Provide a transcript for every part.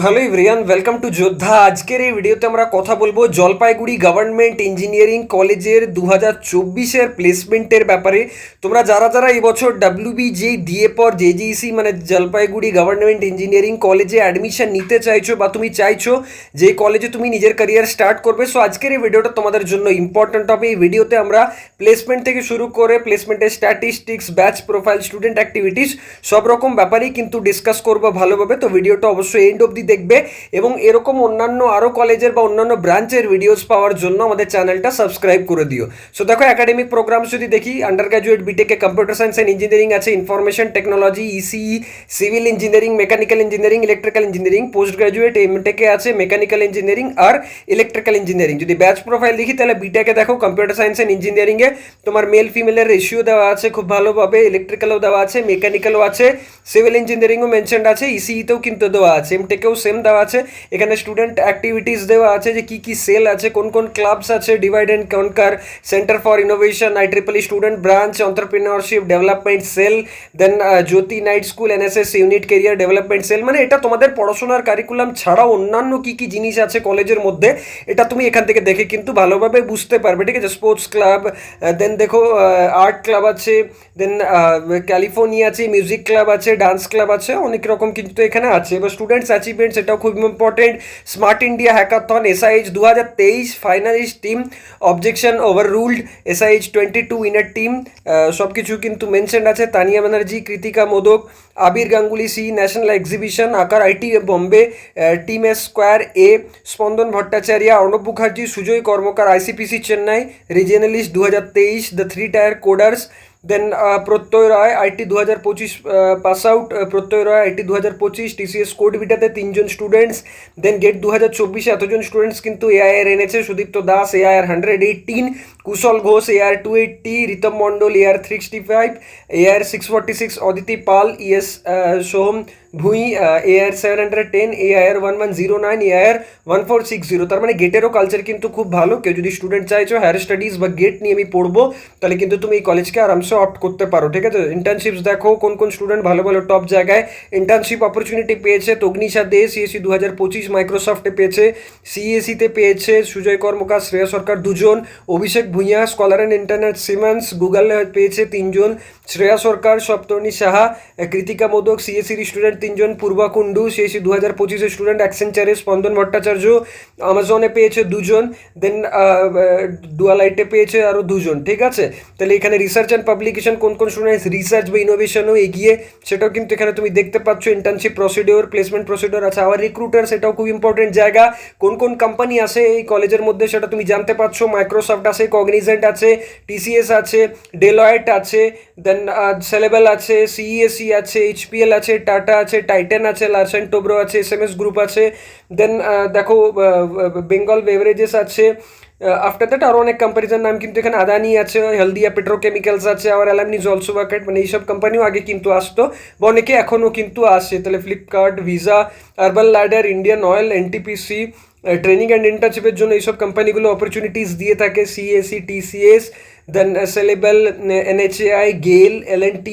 Hello everyone, welcome to যোদ্ধা। আজকের এই ভিডিওতে আমরা কথা বলবো জলপাইগুড়ি গভর্নমেন্ট ইঞ্জিনিয়ারিং কলেজের 2024-এর প্লেসমেন্টের ব্যাপারে। তোমরা যারা যারা এবছর ডাব্লিউবিজেই দিয়ে পর জেজিইসি মানে জলপাইগুড়ি গভর্নমেন্ট ইঞ্জিনিয়ারিং কলেজে অ্যাডমিশন নিতে চাইছো বা তুমি চাইছো যে কলেজে তুমি নিজের ক্যারিয়ার স্টার্ট করবে, সো আজকের এই ভিডিওটা তোমাদের জন্য ইম্পর্ট্যান্ট হবে। এই ভিডিওতে আমরা প্লেসমেন্ট থেকে শুরু করে প্লেসমেন্টের statistics, batch profile, student activities সব রকম ব্যাপারেই কিন্তু ডিসকাস করবো ভালোভাবে। তো ভিডিওটা অবশ্যই এন্ড অবধি দেখবে এবং এরকম অন্যান্য আরও কলেজের বা অন্যান্য ব্রাঞ্চের ভিডিওস পাওয়ার জন্য আমাদের চ্যানেলটা সাবস্ক্রাইব করে দিও। সো দেখো, একাডেমিক প্রোগ্রামস যদি দেখি, আন্ডার গ্র্যাজুয়েট বিটেকে কম্পিউটার সায়েন্স অ্যান্ড ইঞ্জিনিয়ারিং আছে, information technology, ECE, civil engineering, mechanical engineering, electrical engineering. Post graduate এমটেকে আছে মেকানিক্যাল ইঞ্জিনিয়ারিং আর ইলেকট্রিক্যাল ইঞ্জিনিয়ারিং। যদি ব্যাচ প্রোফাইল দেখি তাহলে বিটেকে দেখো কম্পিউটার সায়েন্স অ্যান্ড ইঞ্জিনিয়ারিংয়ে তোমার মেল ফিমেলের রেশিও দেওয়া আছে খুব ভালোভাবে, ইলেকট্রিক্যালও দেওয়া আছে, মেকানিক্যালও আছে, সিভিল ইঞ্জিনিয়ারিংও মেনশনড আছে, ইসিইতেও কিন্তু দেওয়া আছে, এমটেকেও সেম দেওয়া আছে। এখানে স্টুডেন্ট অ্যাক্টিভিটিস দেওয়া আছে যে কি সেল আছে, কোন কোন ক্লাবস আছে, divide and conquer, centre for innovation, IEEE student branch, entrepreneurship development cell, then Jyoti night school, NSS unit, career development cell. মানে এটা তোমাদের পড়াশোনার কারিকুলাম ছাড়াও অন্যান্য কি জিনিস আছে কলেজের মধ্যে, এটা তুমি এখান থেকে দেখে কিন্তু ভালোভাবে বুঝতে পারবে, ঠিক আছে। স্পোর্টস ক্লাব, দেন দেখো আর্ট ক্লাব আছে, দেন ক্যালিফোর্নিয়া আছে, মিউজিক ক্লাব আছে, ডান্স ক্লাব আছে, অনেক রকম কিন্তু এখানে আছে। এবার স্টুডেন্টস অ্যাচিভমেন্টস, এটাও খুব important. Smart India hackathon, SIH 2023 finalist team, objection over ruled, SIH 22 winner team, সব কিছু কিন্তু মেনশন আছে। তানিয়া ব্যানার্জি, কৃতিকা মোদক, আবির গাঙ্গুলি, সি national exhibition, Aakar IIT Bombay, team S square A, Spandan Bhattacharya, Arnab Mukherjee, Sujay Karmakar, ICPC Chennai, regionalist 2023, the 3 tier coders, then Pratyay Roy, IT 2025 pass out, Pratyay Roy IT 2025, TCS code বিটাতে 3জন students, দেন gate 2024 এতজন students কিন্তু AIR এনেছে। সুদীপ্ত দাস AIR 118, কুশল ঘোষ AIR 280, রিতম মণ্ডল AIR 365, AIR 646, অদিতি পাল, ES সোহম ভুঁই AIR 710, AIR 1109, AIR 1460। তার মানে গেটেরও culture কিন্তু খুব ভালো। কেউ যদি স্টুডেন্ট চাইছো হায়ার স্টাডিজ বা গেট নিয়ে আমি পড়বো, তাহলে কিন্তু তুমি এই কলেজকে আরামসে অপ্ট করতে পারো, ঠিক আছে। ইন্টার্নশিপস দেখো কোন কোন স্টুডেন্ট ভালো ভালো টপ জায়গায় ইন্টার্নশিপ অপরচুনিটি পেয়েছে। তগ্নিশা দে CSE 2025 মাইক্রোসফটে পেয়েছে, CESE-তে পেয়েছে সুজয় কর্মকার, শ্রেয়া সরকার 2জন, Abhishek Bhuiya scholar and internet Siemens গুগলে পেয়েছে 3জন, শ্রেয়া সরকার, সপ্তর্ণী সাহা, কৃতিকা মোদক CSE স্টুডেন্ট 3জন, পূর্বা কুণ্ডু CSE 2025 স্টুডেন্ট, অ্যাক্সেঞ্চারে স্পন্দন ভট্টাচার্য, আমাজনে পেয়েছে 2জন, দেন ডুয়ালাইটে পেয়েছে আরও 2জন, ঠিক আছে। তাহলে এখানে রিসার্চ অ্যান্ড পাবলিকেশন কোন কোন স্টুডেন্টস রিসার্চ বা ইনোভেশনও এগিয়ে, সেটাও কিন্তু এখানে তুমি দেখতে পাচ্ছ। ইন্টার্নশিপ প্রসিডিওর, প্লেসমেন্ট প্রসিডিওর আছে। আবার রিক্রুটার, সেটাও খুব ইম্পর্টেন্ট জায়গা। কোন কোন কোম্পানি আছে এই কলেজের মধ্যে সেটা তুমি জানতে পারছো। মাইক্রোসফট আছে, কগনিজেন্ট আছে, TCS আছে, ডেলয়েট আছে, দেন সেলেবেল আছে, CESE আছে, HPL আছে, টাটা আছে, টাইটান আছে, লার্সেন টোব্রো আছে, SMS গ্রুপ আছে, দেন দেখো বেঙ্গল বেভারেজেস আছে। আফটার দ্যাট আরও অনেক কোম্পানিজের নাম কিন্তু এখানে, আদানি আছে, হলদিয়া পেট্রোকেমিক্যালস আছে, আবার অ্যালামনিজ অলসো ওয়ার্কেট। মানে এইসব কোম্পানিও আগে কিন্তু আসতো বা অনেকে এখনও কিন্তু আসে। তাহলে Flipkart, Visa, Urban Ladder, Indian Oil, NTPC training and ইন্টার্নশিপের জন্য এইসব কোম্পানিগুলো অপরচুনিটিস দিয়ে থাকে। CSE, TCS, দেন সেলেবেল, NHAI, GAIL, L&T,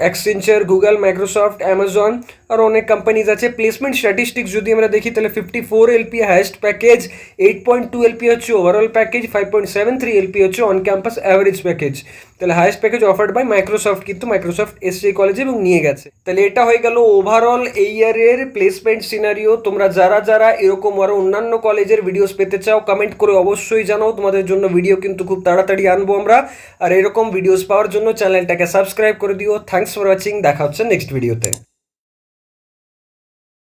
Accenture, Google, Microsoft, Amazon, আর অনেক কোম্পানিজ আছে। প্লেসমেন্ট স্ট্যাটিস্টিক্স যদি আমরা দেখি তাহলে 54 LP হাইয়েস্ট প্যাকেজ, 8.2 LP হচ্ছে ওভারঅল প্যাকেজ, 5.73 LP হচ্ছে অন ক্যাম্পাস অ্যাভারেজ প্যাকেজ। তাহলে highest package offered by Microsoft, কিন্তু মাইক্রোসফট এসছে কলেজে এবং নিয়ে গেছে। তাহলে এটা হয়ে গেল ওভারঅল এই ইয়ারের প্লেসমেন্ট সিনারিও। তোমরা যারা যারা এরকম আরও অন্যান্য কলেজের ভিডিওস পেতে চাও কমেন্ট করে অবশ্যই জানাও, তোমাদের জন্য ভিডিও কিন্তু খুব তাড়াতাড়ি আনবো আমরা। আর এরকম ভিডিওস পাওয়ার জন্য চ্যানেলটাকে সাবস্ক্রাইব করে দিও। থ্যাঙ্কস ফর ওয়াচিং, দেখা হচ্ছে নেক্সট ভিডিওতে।